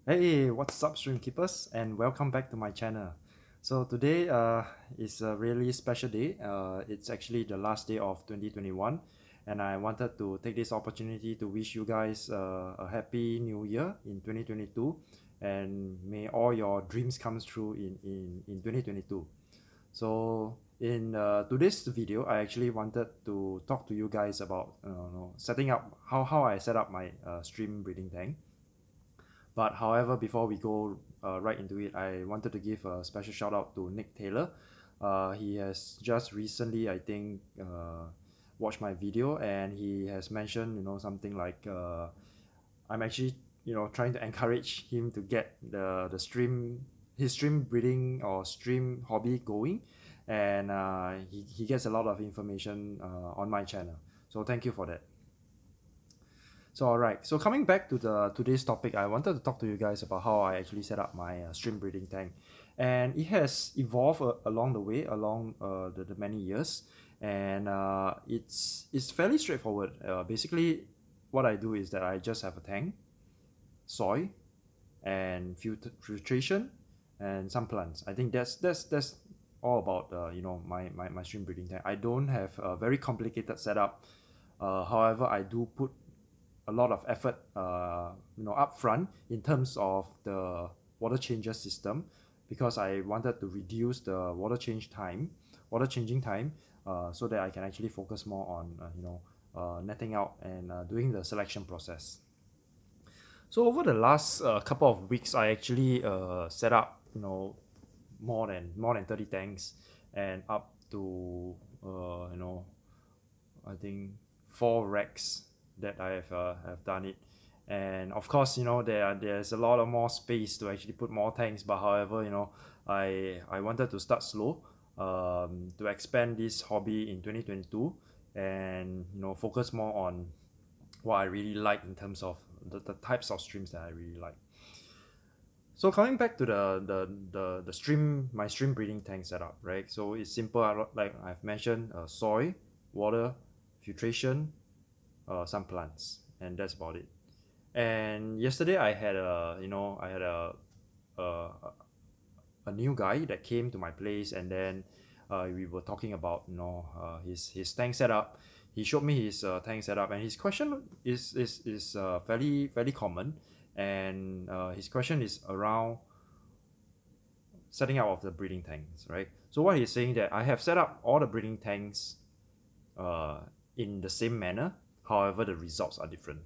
Hey, what's up, stream keepers, and welcome back to my channel. So today is a really special day. It's actually the last day of 2021, and I wanted to take this opportunity to wish you guys a happy new year in 2022, and may all your dreams come true in 2022. So in today's video, I actually wanted to talk to you guys about setting up how I set up my stream breeding tank. But however, before we go right into it, I wanted to give a special shout out to Nick Taylor. He has just recently, I think, watched my video, and he has mentioned, something like I'm actually, trying to encourage him to get the stream his stream breeding or stream hobby going, and he gets a lot of information on my channel. So thank you for that. So alright, so coming back to the today's topic, I wanted to talk to you guys about how I actually set up my stream breeding tank, and it has evolved along the way, along the many years, and it's fairly straightforward. Basically, what I do is that I just have a tank, soil, and filtration, and some plants. I think that's all about my stream breeding tank. I don't have a very complicated setup. However, I do put a lot of effort up front in terms of the water changer system, because I wanted to reduce the water changing time, so that I can actually focus more on netting out and doing the selection process. So over the last couple of weeks, I actually set up more than 30 tanks, and up to I think 4 racks that I have done it. And of course, there's a lot of more space to actually put more tanks, but however, I wanted to start slow, to expand this hobby in 2022, and focus more on what I really like in terms of the types of streams that I really like. So coming back to the stream my stream breeding tank setup, right? So it's simple. Like I've mentioned, soil, water, filtration, some plants, and that's about it. And yesterday I had a, a new guy that came to my place, and then we were talking about his tank setup. He showed me his tank setup, and his question is fairly common, and his question is around setting up of the breeding tanks, right? So what he's saying, that I have set up all the breeding tanks uh, in the same manner, however the results are different.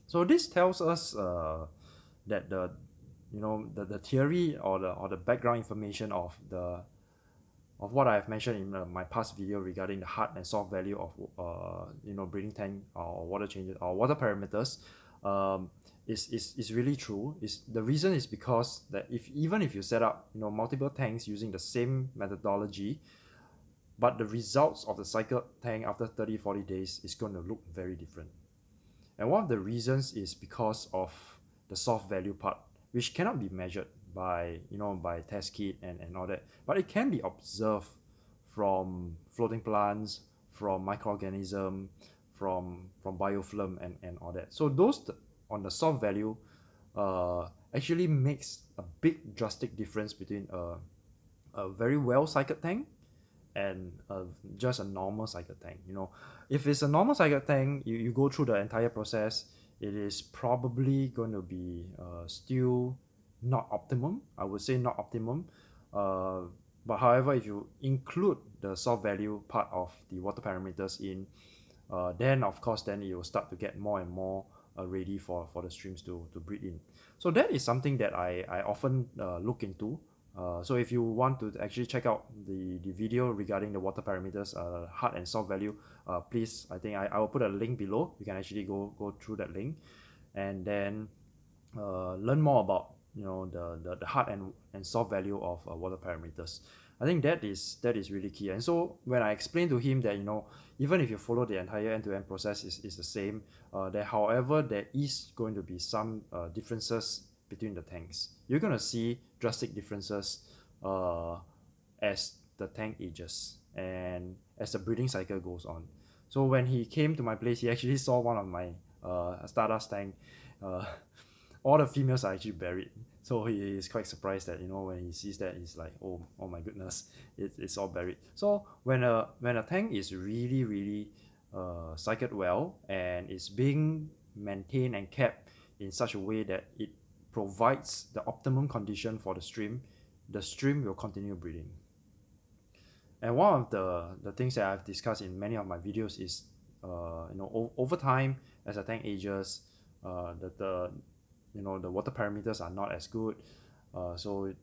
So this tells us that the theory, or the background information of what I have mentioned in my past video regarding the hard and soft value of breeding tank or water changes or water parameters, um, is really true. Is the reason is because that even if you set up multiple tanks using the same methodology, but the results of the cycle tank after 30-40 days is going to look very different. And one of the reasons is because of the soft value part, which cannot be measured by test kit and all that, but it can be observed from floating plants, from microorganism, from biofilm and all that. So those on the soft value actually makes a big drastic difference between a very well cycled tank and just a normal cycle tank. If it's a normal cycle tank, you go through the entire process, it is probably going to be still not optimum. I would say not optimum. But however, if you include the soft value part of the water parameters in, then of course, then it will start to get more and more ready for the streams to breed in. So that is something that I often look into. So if you want to actually check out the video regarding the water parameters, hard and soft value, please, I think I will put a link below. You can actually go through that link, and then learn more about the hard and soft value of water parameters. I think that is really key. And so when I explained to him that even if you follow the entire end-to-end process is the same, that however there is going to be some differences between the tanks. You're going to see drastic differences as the tank ages and as the breeding cycle goes on. So when he came to my place, he actually saw one of my Stardust tank. Uh, all the females are actually buried. So he is quite surprised that, when he sees that, he's like, oh my goodness, it's all buried. So when a tank is really really cycled well and is being maintained and kept in such a way that it provides the optimum condition for the stream will continue breeding. And one of the things that I've discussed in many of my videos is, over time, as a tank ages, the water parameters are not as good. So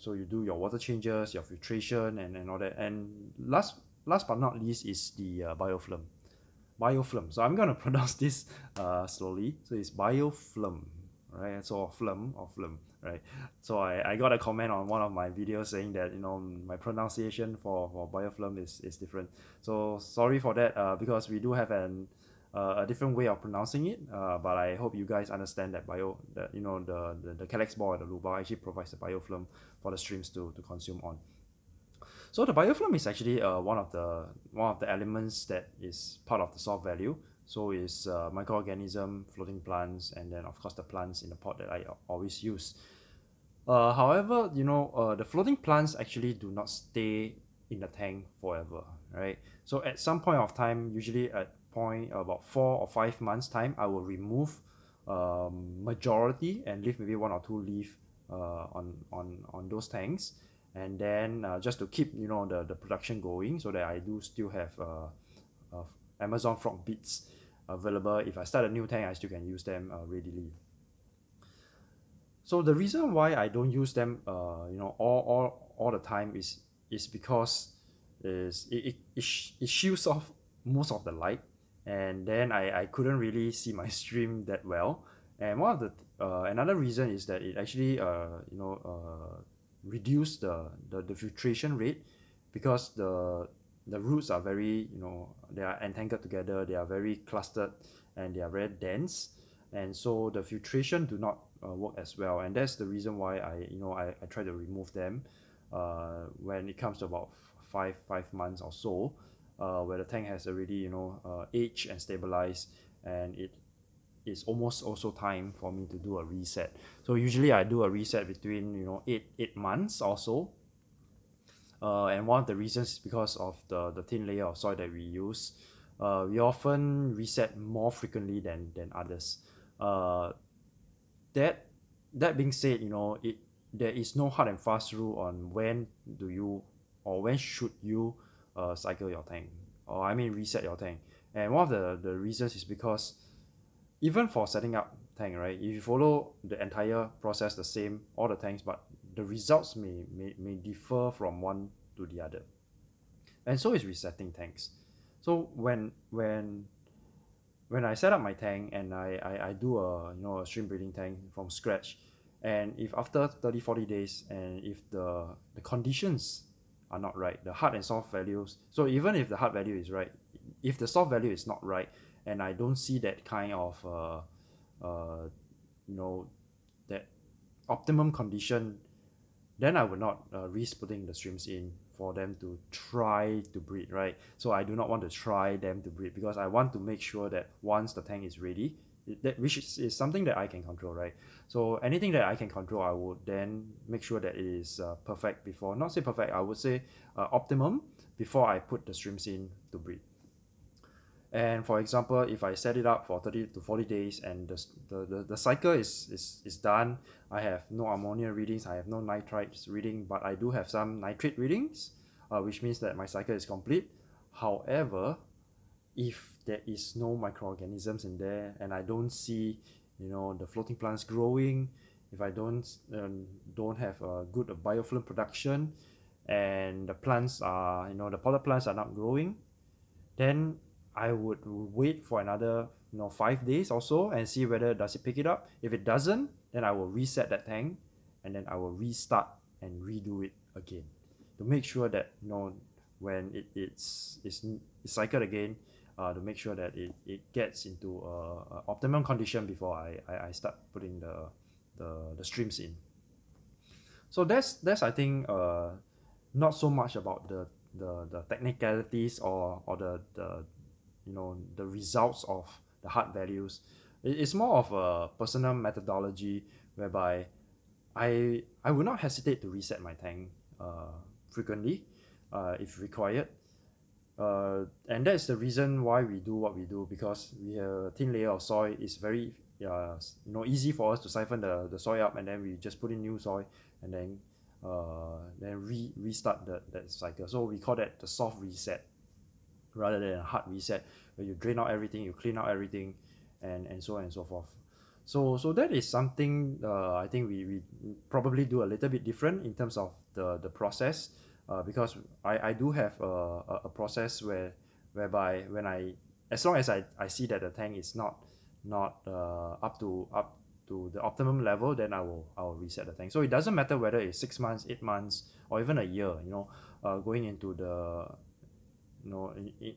you do your water changes, your filtration, and all that. And last but not least is the biofilm. Biofilm. So I'm gonna pronounce this slowly. So it's biofilm, right? So phlegm or phlegm, right? So I got a comment on one of my videos saying that, my pronunciation for biofilm is different. So sorry for that, because we do have a different way of pronouncing it. But I hope you guys understand that the calyx ball or the luba actually provides the biofilm for the streams to consume on. So the biofilm is actually one of the elements that is part of the soft value. So is microorganism, floating plants, and then of course the plants in the pot that I always use. However, the floating plants actually do not stay in the tank forever, right? So at some point of time, usually at point about 4 or 5 months time, I will remove majority and leave maybe one or two leaf on those tanks, and then just to keep the production going, so that I do still have Amazon Frogbits available. If I start a new tank, I still can use them readily. So the reason why I don't use them, all the time is because it shields off most of the light, and then I couldn't really see my stream that well. And one of the another reason is that it actually reduce the filtration rate, because the roots are very, they are entangled together, they are very clustered, and they are very dense, and so the filtration do not work as well. And that's the reason why I try to remove them when it comes to about five months or so, where the tank has already aged and stabilized, and it is almost also time for me to do a reset. So usually I do a reset between 8 months or so. And one of the reasons is because of the thin layer of soil that we use. We often reset more frequently than others. That being said, there is no hard and fast rule on when do you or when should you cycle your tank, or I mean reset your tank. And one of the reasons is because even for setting up tank, right, if you follow the entire process the same all the tanks, but the results may differ from one to the other. And so is resetting tanks. So when I set up my tank and I do a stream breeding tank from scratch, and if after 30-40 days, and if the conditions are not right, the hard and soft values, so even if the hard value is right, if the soft value is not right, and I don't see that kind of that optimum condition, then I will not risk putting the streams in for them to try to breed, right? So I do not want to try them to breed, because I want to make sure that once the tank is ready, which is something that I can control, right? So anything that I can control, I would then make sure that it is perfect before, not say perfect, I would say optimum, before I put the streams in to breed. And for example, if I set it up for 30-40 days and the cycle is done, I have no ammonia readings, I have no nitrites reading, but I do have some nitrate readings, which means that my cycle is complete. However, if there is no microorganisms in there, and I don't see the floating plants growing, if I don't have a good biofilm production, and the plants are the potted plants are not growing, then I would wait for another 5 days or so and see whether does it pick it up. If it doesn't, then I will reset that tank, and then I will restart and redo it again to make sure that when it's cycled again, to make sure that it gets into a optimum condition before I start putting the streams in. So that's I think not so much about the technicalities or the results of the hard values. It's more of a personal methodology whereby I would not hesitate to reset my tank frequently if required. And that's the reason why we do what we do, because we have a thin layer of soil. It's very easy for us to siphon the soil up, and then we just put in new soil, and then restart that cycle. So we call that the soft reset rather than a hard reset, where you drain out everything, you clean out everything, and so on and so forth. So that is something I think we probably do a little bit different in terms of the process, because I do have a process whereby when as long as I see that the tank is not up to the optimum level, then I will reset the tank. So it doesn't matter whether it's 6 months, 8 months, or even a year. Going into the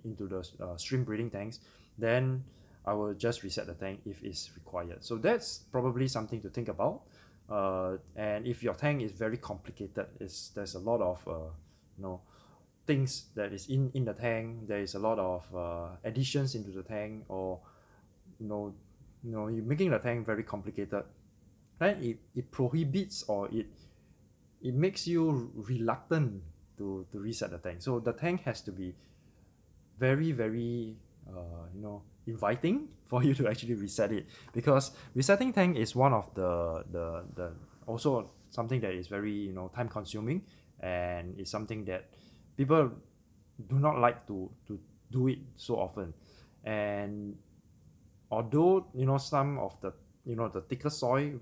into the stream breeding tanks, then I will just reset the tank if it's required. So that's probably something to think about. And if your tank is very complicated, there's a lot of things that is in the tank. There is a lot of additions into the tank, or you're making the tank very complicated. Then it prohibits, or it makes you reluctant to reset the tank. So the tank has to be very, very inviting for you to actually reset it, because resetting tank is one of the also something that is very time consuming, and is something that people do not like to do it so often. And although some of the thicker soil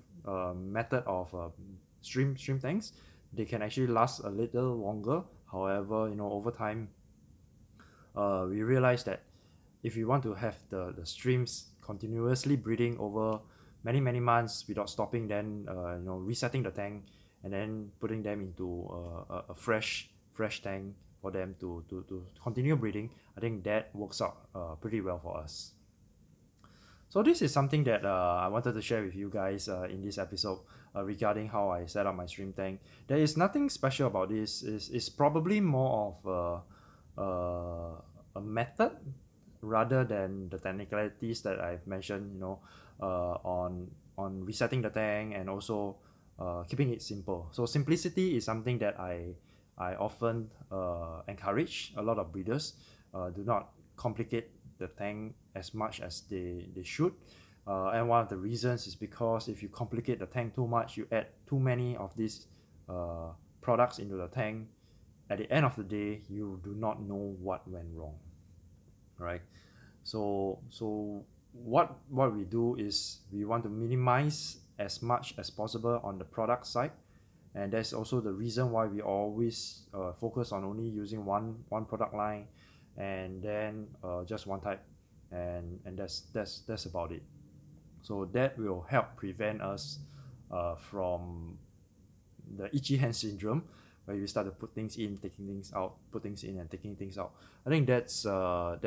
method of stream tanks, they can actually last a little longer. However, over time, we realized that if we want to have the streams continuously breeding over many months without stopping, then resetting the tank and then putting them into a fresh tank for them to continue breeding, I think that works out pretty well for us. So this is something that I wanted to share with you guys in this episode regarding how I set up my stream tank. There is nothing special about this. It's probably more of a method rather than the technicalities that I've mentioned, on resetting the tank, and also keeping it simple. So simplicity is something that I often encourage a lot of breeders. Do not complicate the tank as much as they should. And one of the reasons is because if you complicate the tank too much, you add too many of these products into the tank. At the end of the day, you do not know what went wrong, right? So what we do is we want to minimize as much as possible on the product side, and that's also the reason why we always focus on only using one product line, and then just one type, and that's about it. So that will help prevent us from the itchy hand syndrome, where you start to put things in, taking things out, put things in and taking things out. I think that's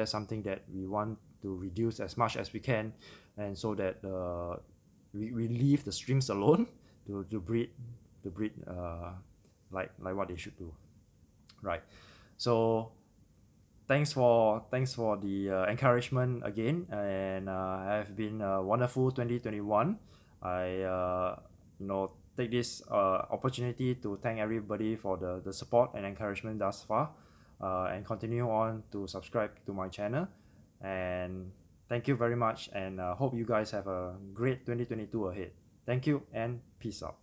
something that we want to reduce as much as we can, and so that we leave the streams alone to breed like what they should do, right? So thanks for the encouragement again, and have been a wonderful 2021. I take this opportunity to thank everybody for the support and encouragement thus far, and continue on to subscribe to my channel. And thank you very much, and hope you guys have a great 2022 ahead. Thank you, and peace out.